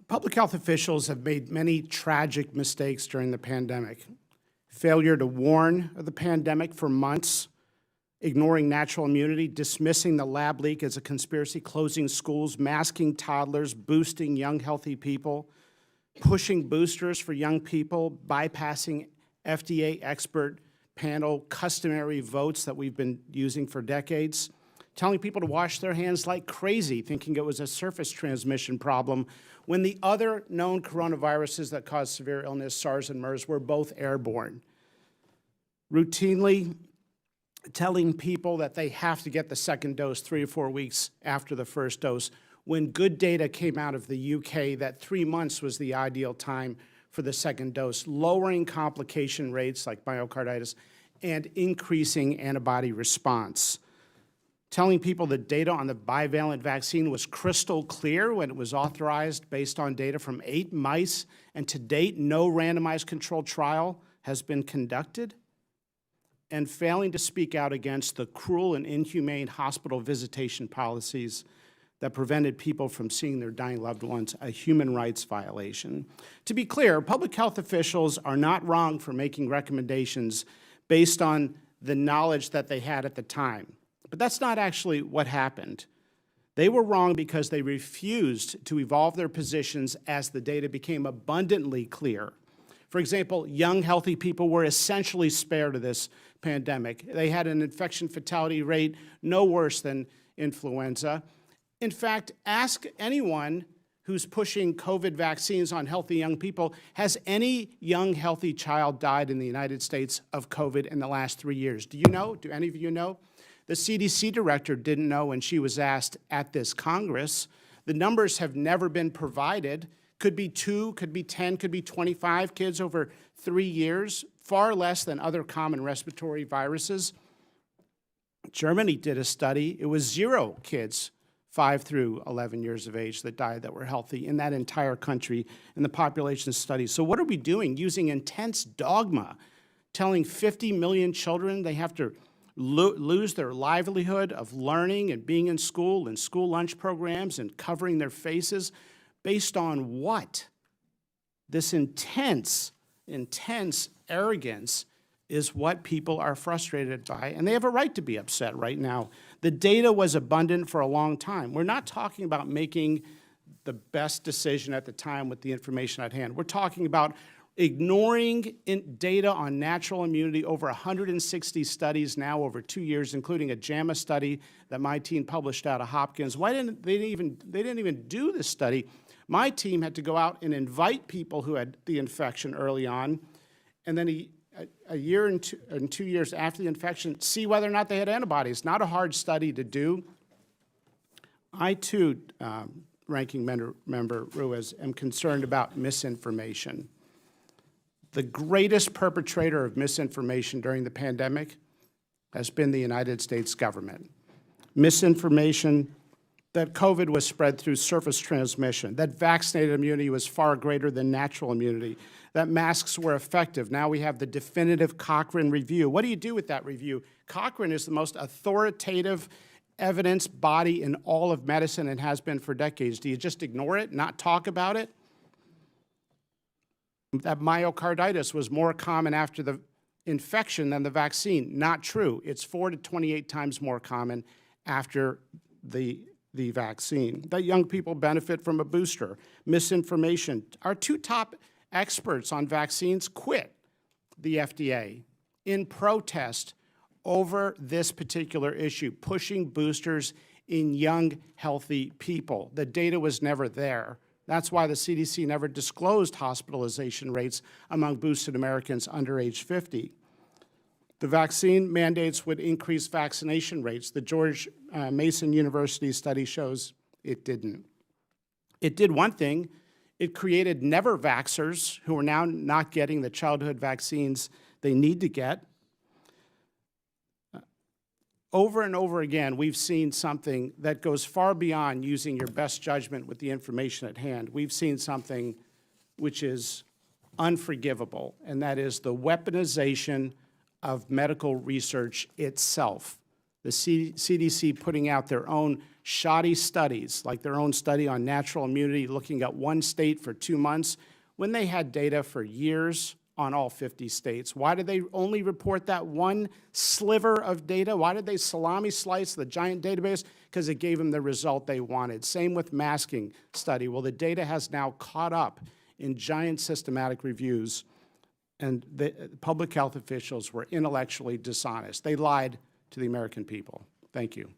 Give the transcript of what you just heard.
Public health officials have made many tragic mistakes during the pandemic. Failure to warn of the pandemic for months, ignoring natural immunity, dismissing the lab leak as a conspiracy, closing schools, masking toddlers, boosting young, healthy people, pushing boosters for young people, bypassing FDA expert panel customary votes that we've been using for decades, telling people to wash their hands like crazy, thinking it was a surface transmission problem, when the other known coronaviruses that cause severe illness, SARS and MERS, were both airborne. Routinely telling people that they have to get the second dose 3 or 4 weeks after the first dose, when good data came out of the UK that 3 months was the ideal time for the second dose, lowering complication rates like myocarditis and increasing antibody response. Telling people the data on the bivalent vaccine was crystal clear when it was authorized based on data from 8 mice, and to date, no randomized controlled trial has been conducted. And failing to speak out against the cruel and inhumane hospital visitation policies that prevented people from seeing their dying loved ones, a human rights violation. To be clear, public health officials are not wrong for making recommendations based on the knowledge that they had at the time. But that's not actually what happened. They were wrong because they refused to evolve their positions as the data became abundantly clear. For example, young, healthy people were essentially spared of this pandemic. They had an infection fatality rate no worse than influenza. In fact, ask anyone who's pushing COVID vaccines on healthy young people, has any young, healthy child died in the United States of COVID in the last 3 years? Do you know? Do any of you know? The CDC director didn't know when she was asked at this Congress. The numbers have never been provided. Could be 2, could be 10, could be 25 kids over 3 years, far less than other common respiratory viruses. Germany did a study. It was 0 kids 5 through 11 years of age that died that were healthy in that entire country in the population study. So what are we doing? Using intense dogma, telling 50 million children they have to lose their livelihood of learning and being in school and school lunch programs and covering their faces based on what? This intense arrogance is what people are frustrated by, and they have a right to be upset right now. The data was abundant for a long time. We're not talking about making the best decision at the time with the information at hand. We're talking about ignoring data on natural immunity, over 160 studies now over 2 years, including a JAMA study that my team published out of Hopkins. Why didn't they didn't even do this study? My team had to go out and invite people who had the infection early on, and then a year and 2 years after the infection, see whether or not they had antibodies. Not a hard study to do. I too, Ranking Member Ruiz, am concerned about misinformation. The greatest perpetrator of misinformation during the pandemic has been the United States government. Misinformation that COVID was spread through surface transmission, that vaccinated immunity was far greater than natural immunity, that masks were effective. Now we have the definitive Cochrane review. What do you do with that review? Cochrane is the most authoritative evidence body in all of medicine and has been for decades. Do you just ignore it, not talk about it? That myocarditis was more common after the infection than the vaccine. Not true. It's 4 to 28 times more common after the vaccine. That young people benefit from a booster. Misinformation. Our 2 top experts on vaccines quit the FDA in protest over this particular issue, pushing boosters in young, healthy people. The data was never there. That's why the CDC never disclosed hospitalization rates among boosted Americans under age 50. The vaccine mandates would increase vaccination rates. The George Mason University study shows it didn't. It did one thing. It created never-vaxxers who are now not getting the childhood vaccines they need to get. Over and over again, we've seen something that goes far beyond using your best judgment with the information at hand. We've seen something which is unforgivable, and that is the weaponization of medical research itself. the CDC putting out their own shoddy studies, like their own study on natural immunity, looking at one state for 2 months, when they had data for years on all 50 states. Why did they only report that one sliver of data? Why did they salami slice the giant database? Because it gave them the result they wanted. Same with masking study. Well, the data has now caught up in giant systematic reviews, and the public health officials were intellectually dishonest. They lied to the American people. Thank you.